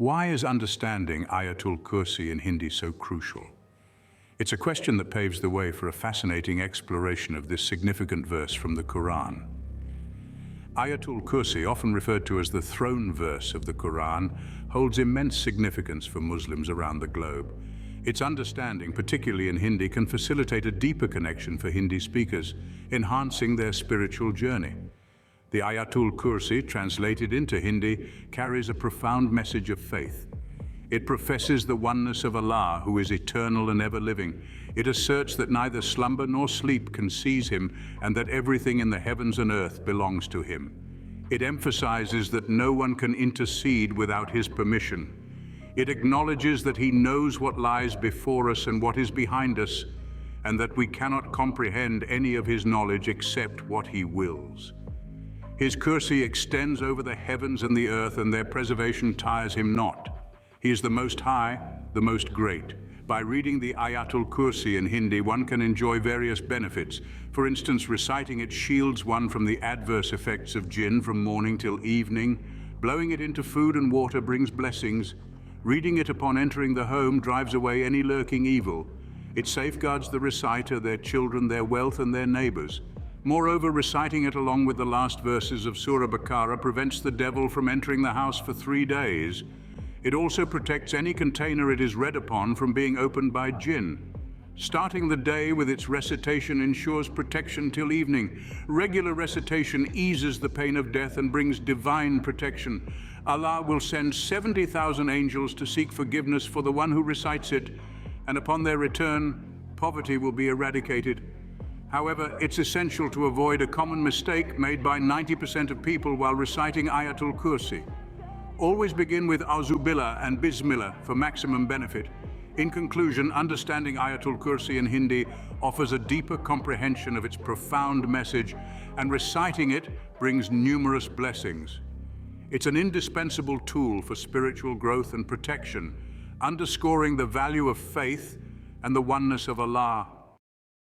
Why is understanding Ayatul Kursi in Hindi so crucial? It's a question that paves the way for a fascinating exploration of this significant verse from the Quran. Ayatul Kursi, often referred to as the throne verse of the Quran, holds immense significance for Muslims around the globe. Its understanding, particularly in Hindi, can facilitate a deeper connection for Hindi speakers, enhancing their spiritual journey. The Ayatul Kursi, translated into Hindi, carries a profound message of faith. It professes the oneness of Allah, who is eternal and ever-living. It asserts that neither slumber nor sleep can seize him, and that everything in the heavens and earth belongs to him. It emphasizes that no one can intercede without his permission. It acknowledges that he knows what lies before us and what is behind us, and that we cannot comprehend any of his knowledge except what he wills. His Kursi extends over the heavens and the earth, and their preservation tires him not. He is the Most High, the Most Great. By reading the Ayatul Kursi in Hindi, one can enjoy various benefits. For instance, reciting it shields one from the adverse effects of jinn from morning till evening. Blowing it into food and water brings blessings. Reading it upon entering the home drives away any lurking evil. It safeguards the reciter, their children, their wealth, and their neighbors. Moreover, reciting it along with the last verses of Surah Baqarah prevents the devil from entering the house for 3 days. It also protects any container it is read upon from being opened by jinn. Starting the day with its recitation ensures protection till evening. Regular recitation eases the pain of death and brings divine protection. Allah will send 70,000 angels to seek forgiveness for the one who recites it, and upon their return, poverty will be eradicated. However, it's essential to avoid a common mistake made by 90% of people while reciting Ayatul Kursi. Always begin with Auzubillah and Bismillah for maximum benefit. In conclusion, understanding Ayatul Kursi in Hindi offers a deeper comprehension of its profound message, and reciting it brings numerous blessings. It's an indispensable tool for spiritual growth and protection, underscoring the value of faith and the oneness of Allah